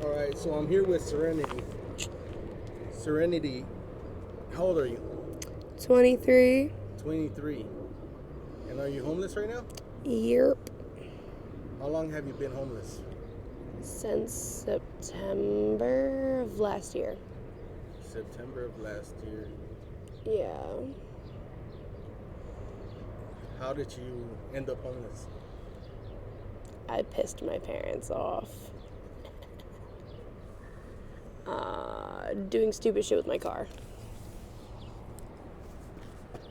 All right, so I'm here with Serenity. Serenity, how old are you? 23. 23. And are you homeless right now? Yep. How long have you been homeless? Since September of last year. September of last year. Yeah. How did you end up homeless? I pissed my parents off. Doing stupid shit with my car.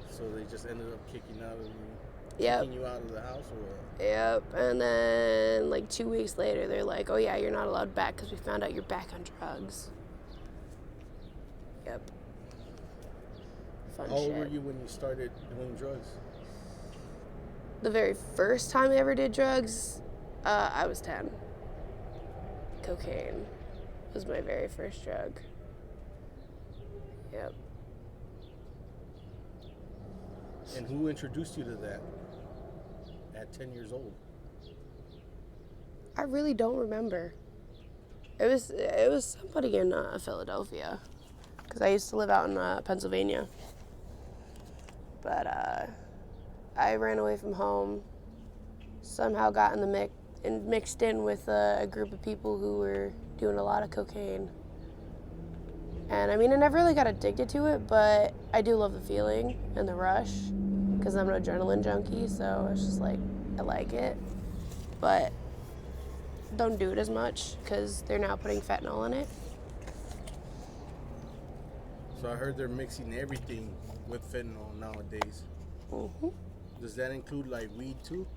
So they just ended up kicking you out of the house, or what? Yep. And then, like, 2 weeks later, they're like, oh, yeah, you're not allowed back because we found out you're back on drugs. Yep. Fun How old shit. were you when you started doing drugs? The very first time I ever did drugs, I was 10. Cocaine was my very first drug. Yep. And who introduced you to that at 10 years old? I really don't remember. It was somebody in Philadelphia, because I used to live out in Pennsylvania. But I ran away from home. Somehow got in the mix and mixed in with a group of people who were doing a lot of cocaine. And I mean, I never really got addicted to it, but I do love the feeling and the rush, because I'm an adrenaline junkie, so it's just like, I like it. But don't do it as much, because they're now putting fentanyl in it. So I heard they're mixing everything with fentanyl nowadays. Mm-hmm. Does that include like weed too?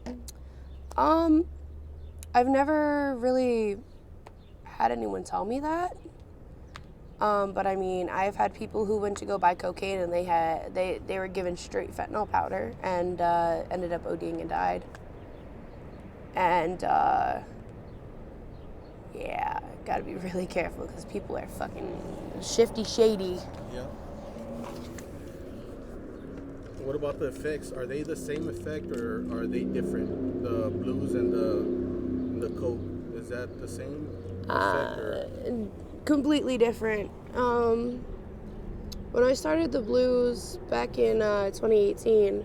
I've never really had anyone tell me that. But I mean, I've had people who went to go buy cocaine and they were given straight fentanyl powder and ended up ODing and died. And yeah, gotta be really careful because people are fucking shifty, shady. Yeah. What about the effects? Are they the same effect or are they different? The blues and the coke, is that the same effect or? Completely different. When I started the blues back in 2018,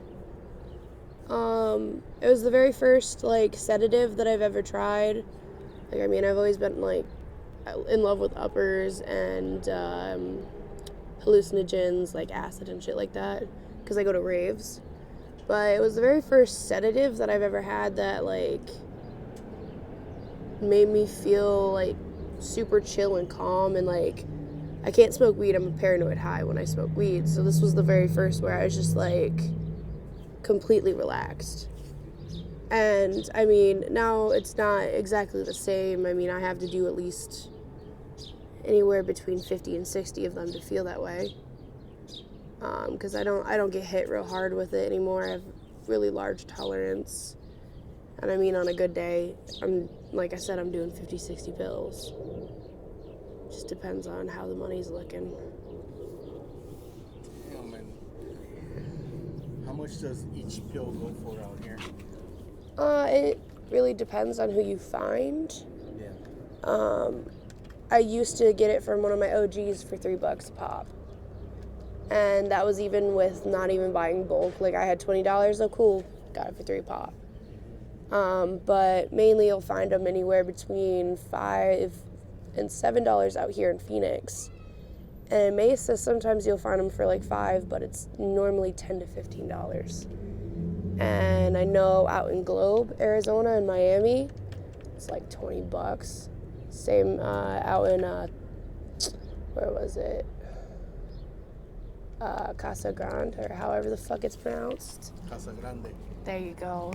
it was the very first like sedative that I've ever tried. Like, I mean, I've always been like in love with uppers and hallucinogens like acid and shit like that, because I go to raves. But it was the very first sedative that I've ever had that like made me feel like super chill and calm, and like I can't smoke weed. I'm a paranoid high when I smoke weed. So this was the very first where I was just like completely relaxed. And I mean, now it's not exactly the same. I mean, I have to do at least anywhere between 50 and 60 of them to feel that way. Because I don't get hit real hard with it anymore. I have really large tolerance. And I mean, on a good day, like I said, I'm doing 50, 60 pills. Just depends on how the money's looking. Damn, and how much does each pill go for out here? It really depends on who you find. Yeah. I used to get it from one of my OGs for $3 a pop. And that was even with not even buying bulk. Like, I had $20, oh cool, got it for $3 pop. But mainly you'll find them anywhere between $5 and $7 out here in Phoenix. And in Mesa, sometimes you'll find them for like $5, but it's normally $10 to $15. And I know out in Globe, Arizona, and Miami, it's like $20. Same out in where was it? Casa Grande, or however the fuck it's pronounced. Casa Grande. There you go.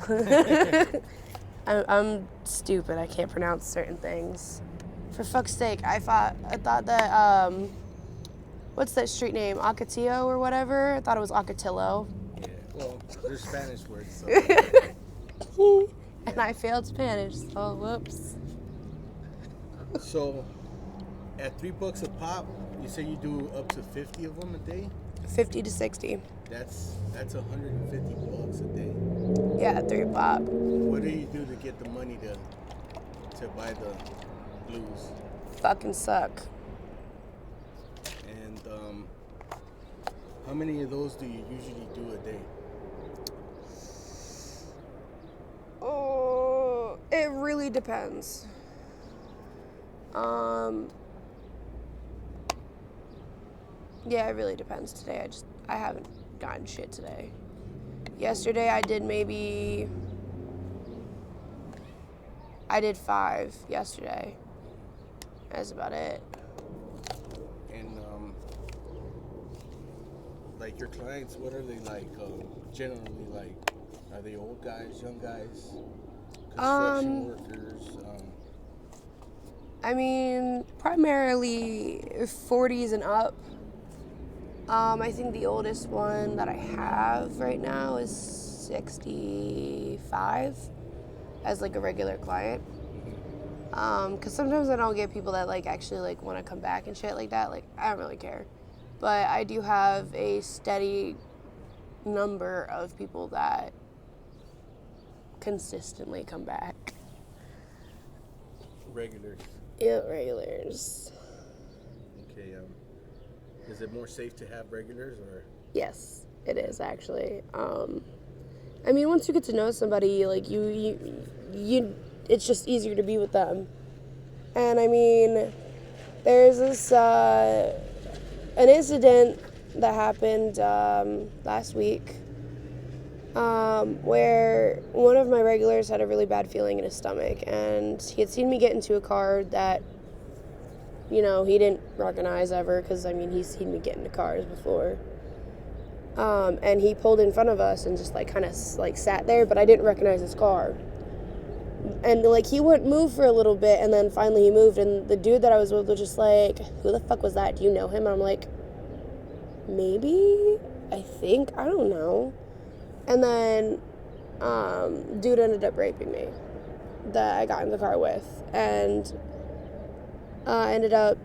I'm stupid. I can't pronounce certain things. For fuck's sake, I thought that what's that street name? Ocotillo or whatever? I thought it was Ocotillo. Yeah. Well, there's Spanish words. So. And I failed Spanish, so whoops. So, at $3 a pop, you say you do up to 50 of them a day? 50 to 60. That's $150 a day. Yeah, 3 pop. What do you do to get the money to buy the blues? fucking suck. And how many of those do you usually do a day? Oh, it really depends. Yeah, it really depends today. I haven't gotten shit today. Yesterday I did 5 yesterday. That's about it. And like your clients, what are they like? Generally, like, are they old guys, young guys, construction workers? I mean, primarily 40s and up. I think the oldest one that I have right now is 65 as like a regular client. Because sometimes I don't get people that like actually like want to come back and shit like that. Like, I don't really care. But I do have a steady number of people that consistently come back. Regulars. Yeah, regulars. Okay. Is it more safe to have regulars or? Yes, it is actually. I mean, once you get to know somebody, like you, it's just easier to be with them. And I mean, there's this an incident that happened last week where one of my regulars had a really bad feeling in his stomach, and he had seen me get into a car that, you know, he didn't recognize ever, because, I mean, he's seen me get into cars before. And he pulled in front of us and just, like, kind of, like, sat there, but I didn't recognize his car. And, like, he wouldn't move for a little bit, and then finally he moved, and the dude that I was with was just like, who the fuck was that? Do you know him? And I'm like, maybe? I think? I don't know. And then, dude ended up raping me that I got in the car with. And I ended up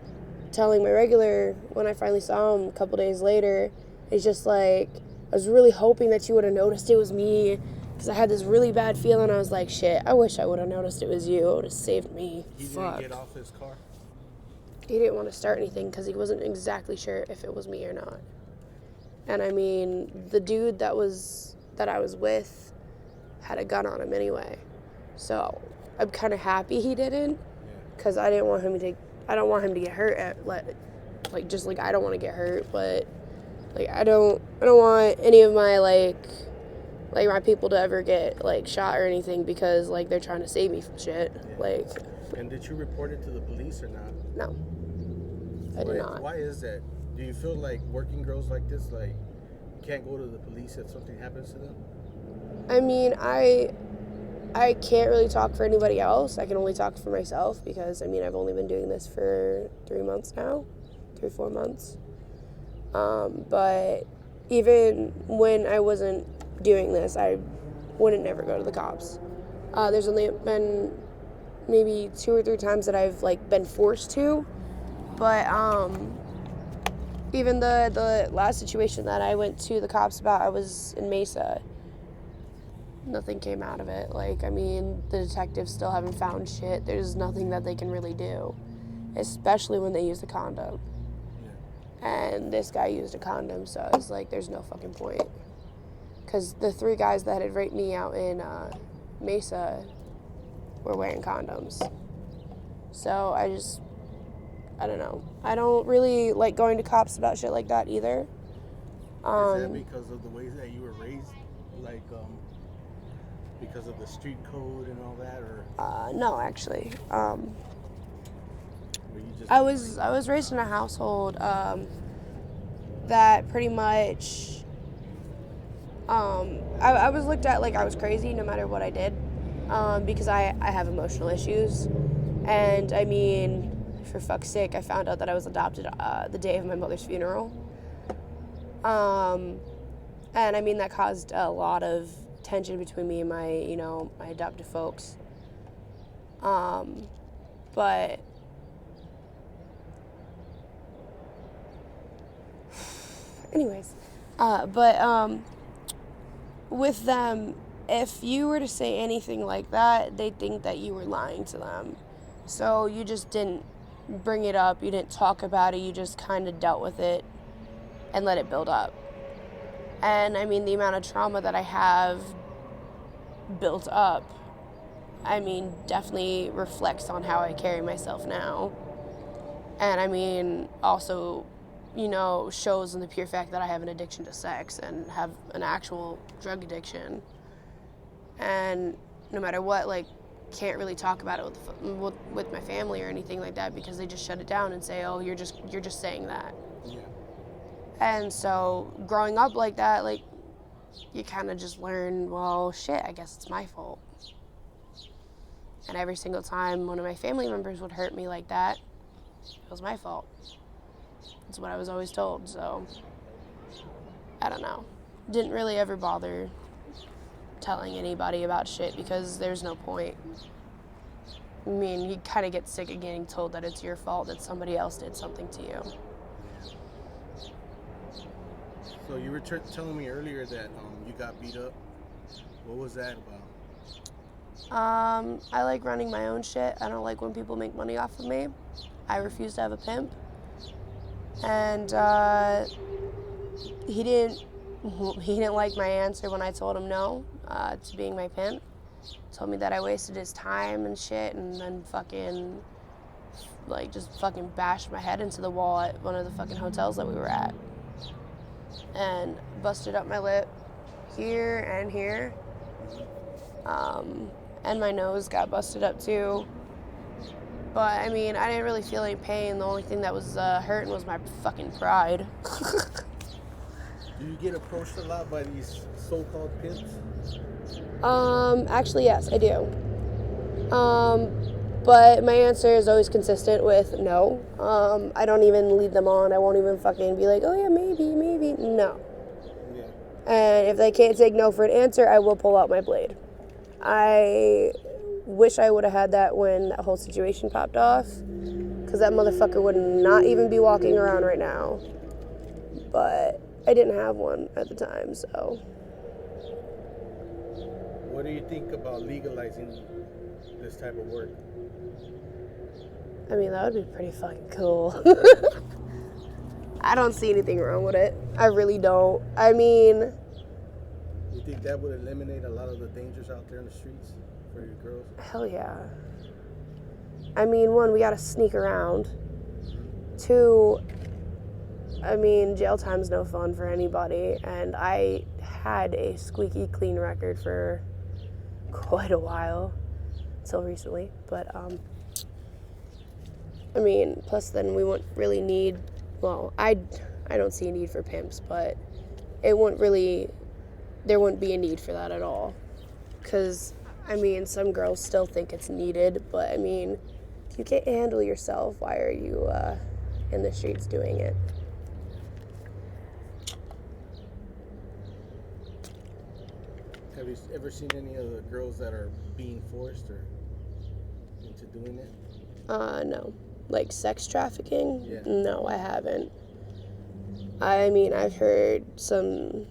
telling my regular when I finally saw him a couple days later. He's just like, I was really hoping that you would have noticed it was me, because I had this really bad feeling. I was like, shit, I wish I would have noticed it was you. It would have saved me. He Fuck. didn't get off his car? He didn't want to start anything because he wasn't exactly sure if it was me or not. And I mean, the dude that I was with had a gun on him anyway. So I'm kind of happy he didn't, because I don't want him to get hurt like just like I don't want to get hurt, but like I don't want any of my like my people to ever get like shot or anything, because like they're trying to save me from shit. Yeah. Like. And did you report it to the police or not? No, I did not. Why is that? Do you feel like working girls like this like can't go to the police if something happens to them? I mean, I can't really talk for anybody else. I can only talk for myself, because, I mean, I've only been doing this for 3 months now. 3-4 months. But even when I wasn't doing this, I wouldn't never go to the cops. There's only been maybe 2 or 3 times that I've, like, been forced to. But, even the last situation that I went to the cops about, I was in Mesa. Nothing came out of it. Like, I mean, the detectives still haven't found shit. There's nothing that they can really do, especially when they use a condom. Yeah. And this guy used a condom, so it's like, there's no fucking point. Because the 3 guys that had raped me out in Mesa were wearing condoms. So I don't know. I don't really like going to cops about shit like that either. Is that because of the ways that you were raised? Like, because of the street code and all that, or? No, actually. Were you just I was raised in a household that pretty much I was looked at like I was crazy no matter what I did, because I have emotional issues. And I mean, for fuck's sake, I found out that I was adopted the day of my mother's funeral. And I mean, that caused a lot of tension between me and my adopted folks. But anyways, with them, if you were to say anything like that, they'd think that you were lying to them. So you just didn't bring it up, you didn't talk about it, you just kind of dealt with it and let it build up. And I mean, the amount of trauma that I have built up, I mean, definitely reflects on how I carry myself now. And I mean, also, you know, shows in the pure fact that I have an addiction to sex and have an actual drug addiction. And no matter what, like, can't really talk about it with my family or anything like that because they just shut it down and say, oh, you're just saying that. Yeah. And so growing up like that, like, you kind of just learn, well, shit, I guess it's my fault. And every single time one of my family members would hurt me like that, it was my fault. That's what I was always told, so I don't know. Didn't really ever bother telling anybody about shit because there's no point. I mean, you kind of get sick of getting told that it's your fault that somebody else did something to you. So you were telling me earlier that you got beat up. What was that about? I like running my own shit. I don't like when people make money off of me. I refuse to have a pimp. And he didn't like my answer when I told him no to being my pimp. Told me that I wasted his time and shit, and then just fucking bashed my head into the wall at one of the fucking hotels that we were at. And busted up my lip here and here. And my nose got busted up too. But I mean, I didn't really feel any pain. The only thing that was hurting was my fucking pride. Do you get approached a lot by these so-called pimps? Actually, yes, I do. But my answer is always consistent with no. I don't even lead them on. I won't even fucking be like, oh yeah, maybe. No. Yeah. And if they can't take no for an answer, I will pull out my blade. I wish I would have had that when that whole situation popped off, because that motherfucker would not even be walking around right now. But I didn't have one at the time, so. What do you think about legalizing this type of work? I mean, that would be pretty fucking cool. I don't see anything wrong with it. I really don't. I mean, You think that would eliminate a lot of the dangers out there in the streets for your girls? hell yeah. I mean, one, we gotta sneak around. Two, I mean, jail time's no fun for anybody, and I had a squeaky clean record for quite a while, until recently, but, I mean, plus then we wouldn't really need, well, I don't see a need for pimps, but there wouldn't be a need for that at all, because, I mean, some girls still think it's needed, but, I mean, if you can't handle yourself, why are you, in the streets doing it? Have you ever seen any of the girls that are being forced or into doing it? No. Like sex trafficking? Yeah. No, I haven't. I mean, I've heard some,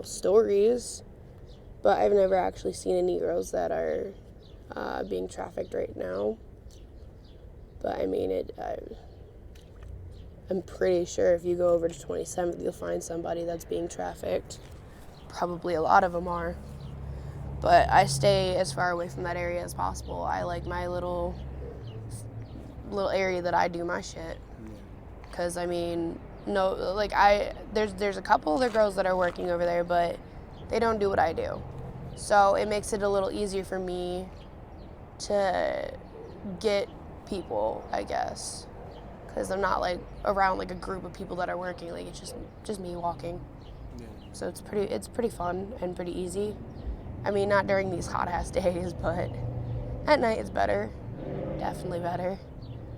stories, but I've never actually seen any girls that are being trafficked right now. But I mean, I'm pretty sure if you go over to 27th, you'll find somebody that's being trafficked. Probably a lot of them are. But I stay as far away from that area as possible. I like my little area that I do my shit. Because, I mean, there's a couple other girls that are working over there, but they don't do what I do. So it makes it a little easier for me to get people, I guess. Because I'm not, around, a group of people that are working. It's just me walking. Yeah. So it's pretty fun and pretty easy. I mean, not during these hot-ass days, but at night it's better. Definitely better.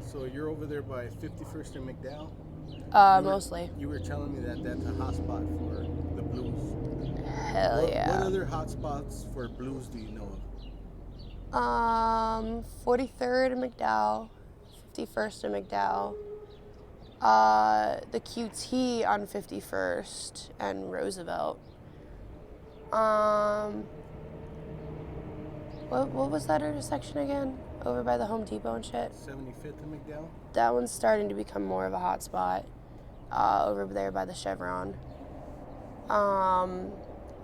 So you're over there by 51st and McDowell? Mostly. You were telling me that that's a hot spot for the blues. Hell yeah. What other hot spots for blues do you know of? 43rd and McDowell, 51st and McDowell. The QT on 51st and Roosevelt. What was that intersection again? over by the Home Depot and shit. 75th and McDowell? That one's starting to become more of a hot spot over there by the Chevron. 83rd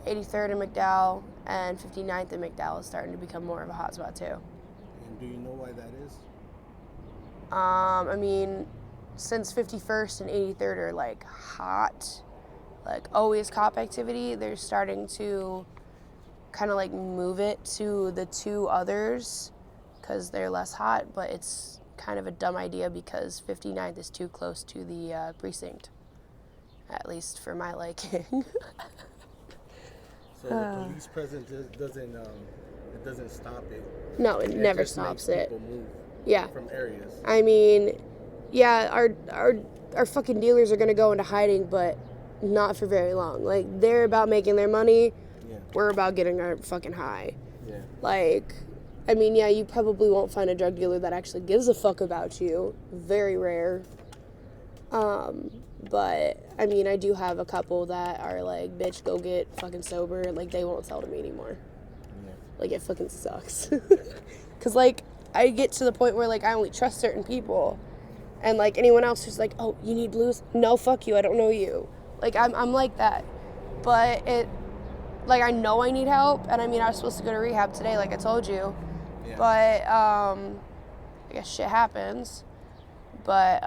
and McDowell and 59th and McDowell is starting to become more of a hot spot too. And do you know why that is? I mean, since 51st and 83rd are like hot, like always cop activity, they're starting to kind of like move it to the two others because they're less hot, but it's kind of a dumb idea because 59th is too close to the precinct, at least for my liking. So the police presence doesn't stop it. No, it never just stops makes it. people move Yeah. from areas. I mean, yeah, our fucking dealers are gonna go into hiding, but not for very long. Like, they're about making their money. Yeah. We're about getting our fucking high. Yeah. Like, I mean, yeah, you probably won't find a drug dealer that actually gives a fuck about you. Very rare. But, I mean, I do have a couple that are like, bitch, go get fucking sober. Like, they won't sell to me anymore. Yeah. Like, it fucking sucks. Because, like, I get to the point where, like, I only trust certain people. And, like, anyone else who's like, oh, you need blues? No, fuck you, I don't know you. Like, I'm like that. But like, I know I need help. And, I mean, I was supposed to go to rehab today, like I told you. Yeah. But, I guess shit happens. But,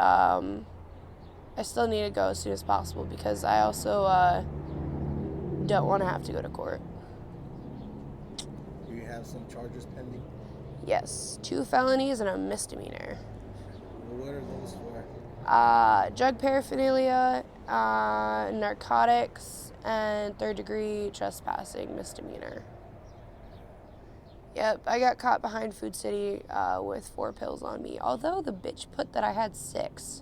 I still need to go as soon as possible because I also, don't want to have to go to court. Do you have some charges pending? Yes, 2 felonies and a misdemeanor. What are those for? Drug paraphernalia, narcotics, and 3rd-degree trespassing misdemeanor. Yep, I got caught behind Food City with 4 pills on me, although the bitch put that I had 6.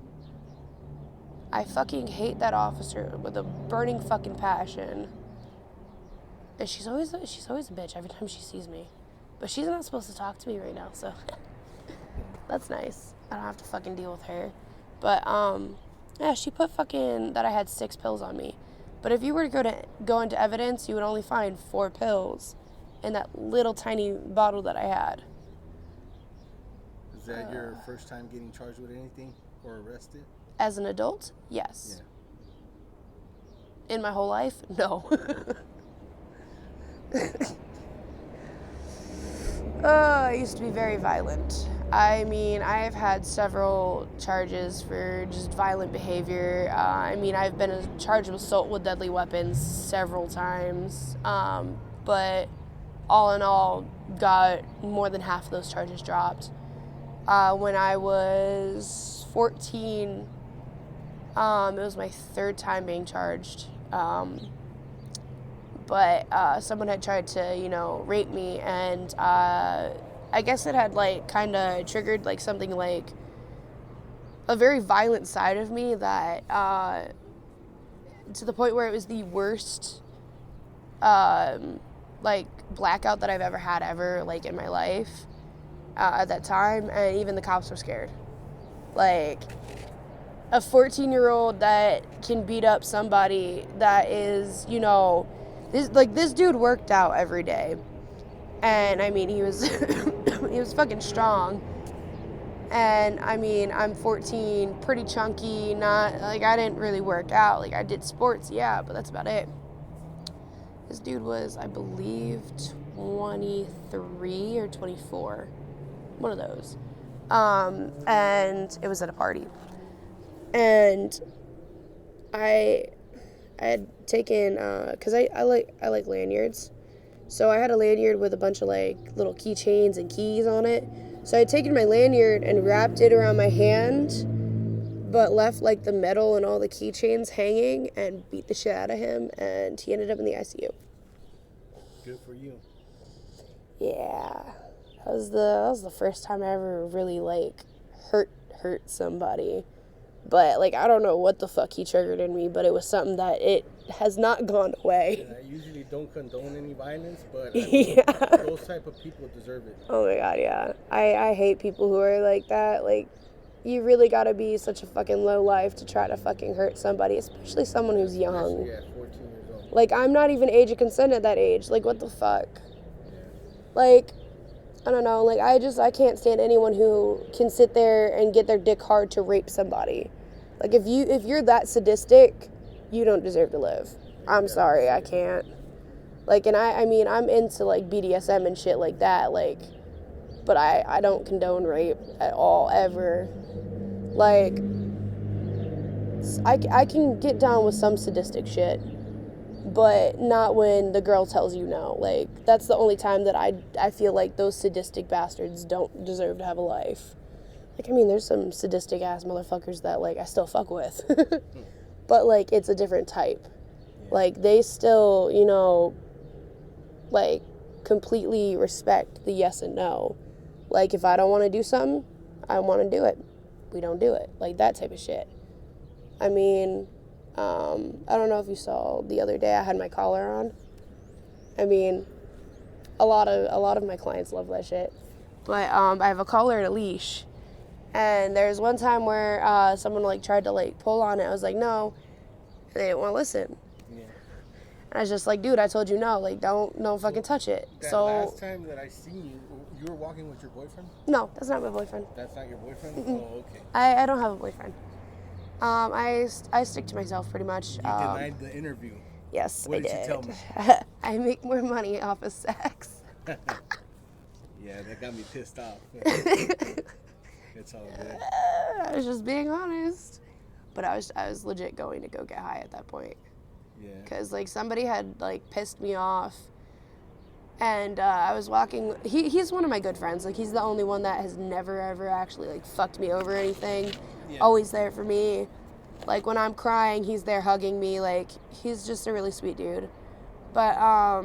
I fucking hate that officer with a burning fucking passion. And she's always a bitch every time she sees me. But she's not supposed to talk to me right now, so that's nice. I don't have to fucking deal with her. But, yeah, she put fucking that I had 6 pills on me. But if you were to go into evidence, you would only find 4 pills in that little tiny bottle that I had. Is that your first time getting charged with anything or arrested? As an adult, yes. Yeah. In my whole life, no. I used to be very violent. I mean, I've had several charges for just violent behavior. I mean, I've been charged with assault with deadly weapons several times. But all in all, got more than half of those charges dropped. When I was 14, it was my 3rd time being charged. But someone had tried to, rape me, and I guess it had, like, kind of triggered, like, something like a very violent side of me that, to the point where it was the worst, like, blackout that I've ever had like, in my life at that time, and even the cops were scared. Like, a 14-year-old that can beat up somebody that is, this dude worked out every day. And, I mean, he was he was fucking strong. And, I mean, I'm 14, pretty chunky, not, like, I didn't really work out. Like, I did sports, yeah, but that's about it. This dude was, I believe, 23 or 24. One of those. And it was at a party. And I had taken, because I like lanyards. So I had a lanyard with a bunch of, like, little keychains and keys on it. So I had taken my lanyard and wrapped it around my hand, but left, like, the metal and all the keychains hanging and beat the shit out of him, and he ended up in the ICU. Good for you. Yeah. That was the first time I ever really, like, hurt somebody. But, like, I don't know what the fuck he triggered in me, but it was something that it has not gone away. And I usually don't condone any violence, but I mean, those type of people deserve it. Oh my god, yeah. I hate people who are like that. Like, you really gotta be such a fucking low life to try to fucking hurt somebody, especially someone who's young. Especially at 14 years old. Like, I'm not even age of consent at that age. Like, what the fuck? Like, I don't know, like, I can't stand anyone who can sit there and get their dick hard to rape somebody. Like, if you're that sadistic, you don't deserve to live. I'm sorry, I can't. Like, and I mean, I'm into, like, BDSM and shit like that, like, but I don't condone rape at all, ever. Like, I can get down with some sadistic shit, but not when the girl tells you no. Like, that's the only time that I feel like those sadistic bastards don't deserve to have a life. Like, I mean, there's some sadistic ass motherfuckers that, like, I still fuck with. But, like, it's a different type. Like, they still, you know, like, completely respect the yes and no. Like, if I don't want to do something, I want to do it. We don't do it. Like, that type of shit. I mean, I don't know if you saw the other day I had my collar on. I mean, a lot of my clients love that shit. But I have a collar and a leash. And there's one time where someone like tried to like pull on it. I was like, no. And they didn't want to listen. Yeah. And I was just like, dude, I told you no. Like, don't fucking touch it. That last time that I seen you, you were walking with your boyfriend? No, that's not my boyfriend. That's not your boyfriend? Mm-mm. Oh, okay. I don't have a boyfriend. I stick to myself pretty much. You denied the interview. Yes, what I did did. you tell me? I make more money off of sex. Yeah, that got me pissed off. It's all good. I was just being honest. But I was legit going to go get high at that point. Yeah. Because, like, somebody had, like, pissed me off. And I was walking. He's one of my good friends. Like, he's the only one that has never, ever actually, like, fucked me over or anything. Yeah. Always there for me. Like, when I'm crying, he's there hugging me. Like, he's just a really sweet dude. But,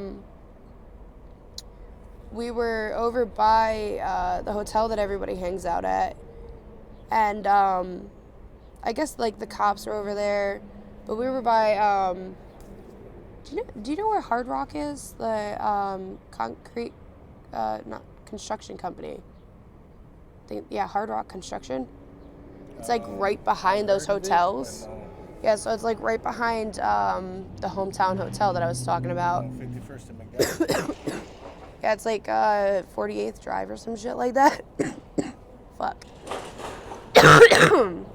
we were over by the hotel that everybody hangs out at. And, I guess, like, the cops were over there. But we were by, do you know where Hard Rock is? The, concrete, not construction company. Hard Rock Construction. It's, like, right behind those hotels. Yeah, so it's, like, right behind, the hometown hotel that I was talking about. 51st and McDowell. Yeah, it's, like, 48th Drive or some shit like that. Fuck. I'm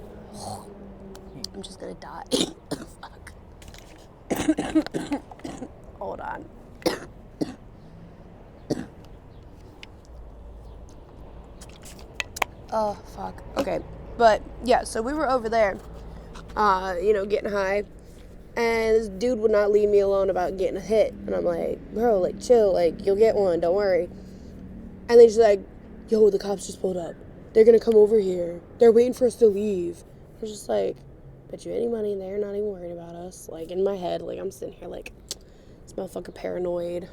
just gonna die. Fuck. Hold on. Oh, fuck. Okay. But, yeah, so we were over there, getting high. And this dude would not leave me alone about getting a hit. And I'm like, bro, like, chill. Like, you'll get one. Don't worry. And then she's like, yo, the cops just pulled up. They're going to come over here. They're waiting for us to leave. I was just like, bet you any money they're not even worried about us. Like, in my head, like, I'm sitting here like, this motherfucker paranoid.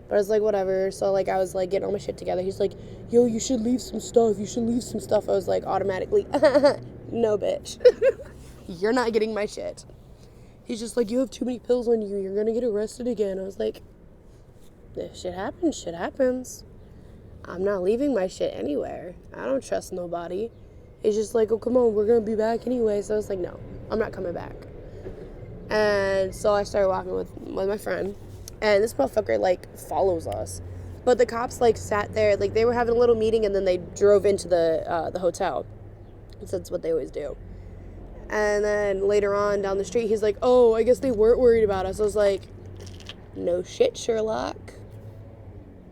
But I was like, whatever. So, like, I was, like, getting all my shit together. He's like, yo, you should leave some stuff. You should leave some stuff. I was like, automatically, no, bitch. You're not getting my shit. He's just like, you have too many pills on you. You're going to get arrested again. I was like, if shit happens, shit happens. I'm not leaving my shit anywhere. I don't trust nobody. He's just like, oh, come on, we're going to be back anyway. So I was like, no, I'm not coming back. And so I started walking with my friend. And this motherfucker, like, follows us. But the cops, like, sat there. Like, they were having a little meeting, and then they drove into the hotel. So that's what they always do. And then later on down the street, he's like, oh, I guess they weren't worried about us. I was like, no shit, Sherlock.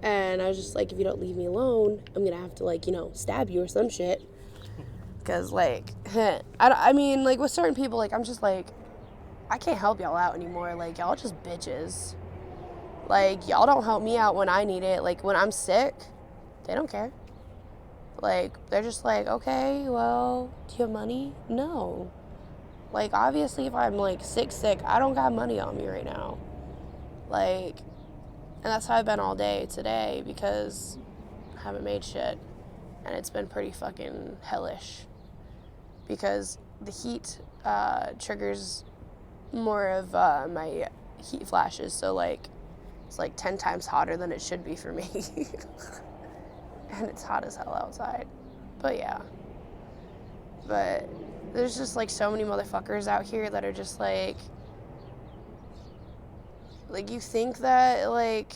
And I was just like, if you don't leave me alone, I'm going to have to, like, stab you or some shit. Because, like, I mean, like, with certain people, like, I'm just like, I can't help y'all out anymore. Like, y'all just bitches. Like, y'all don't help me out when I need it. Like, when I'm sick, they don't care. Like, they're just like, okay, well, do you have money? No. Like, obviously, if I'm, like, sick, I don't got money on me right now. Like, and that's how I've been all day today because I haven't made shit. And it's been pretty fucking hellish. Because the heat triggers more of my heat flashes. So, like, it's, like, 10 times hotter than it should be for me. And it's hot as hell outside. But, yeah. But there's just, like, so many motherfuckers out here that are just, like, you think that, like,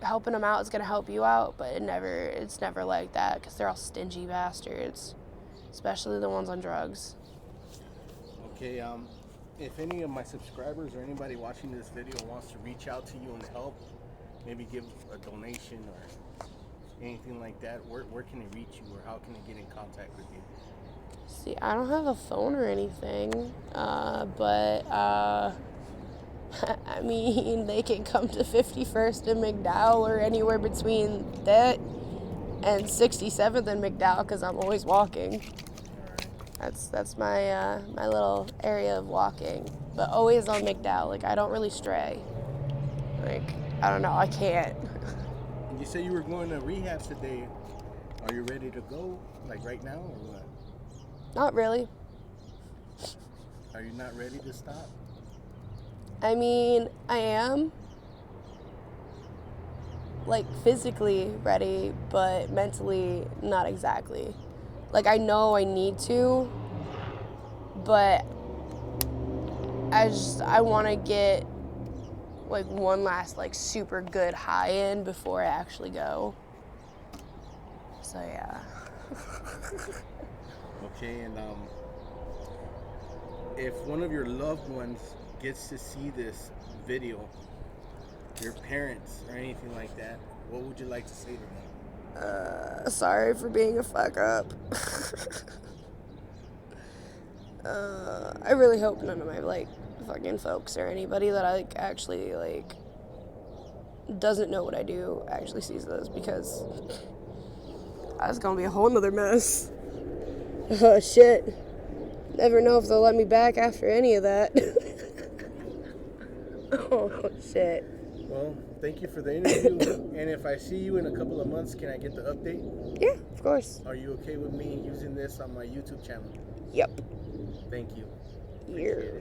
helping them out is going to help you out, but it's never like that because they're all stingy bastards, especially the ones on drugs. Okay, if any of my subscribers or anybody watching this video wants to reach out to you and help, maybe give a donation or anything like that, where can they reach you, or how can they get in contact with you? See, I don't have a phone or anything, but I mean, they can come to 51st and McDowell or anywhere between that and 67th and McDowell because I'm always walking. That's my my little area of walking, but always on McDowell. Like, I don't really stray. Like, I don't know, I can't. You said you were going to rehab today. Are you ready to go, like right now, or what? Not really. Are you not ready to stop? I mean, I am, like, physically ready, but mentally not exactly. Like, I know I need to, but I want to get, like, one last, like, super good high in before I actually go. So, yeah. Okay, and if one of your loved ones gets to see this video, your parents or anything like that, what would you like to say to them? Sorry for being a fuck up. I really hope none of my, like, fucking folks or anybody that I, like, actually, like, doesn't know what I do actually sees this, because that's gonna be a whole nother mess. Oh, shit. Never know if they'll let me back after any of that. Oh, shit. Well, thank you for the interview. And if I see you in a couple of months, can I get the update? Yeah, of course. Are you okay with me using this on my YouTube channel? Yep. Thank you. Yeah.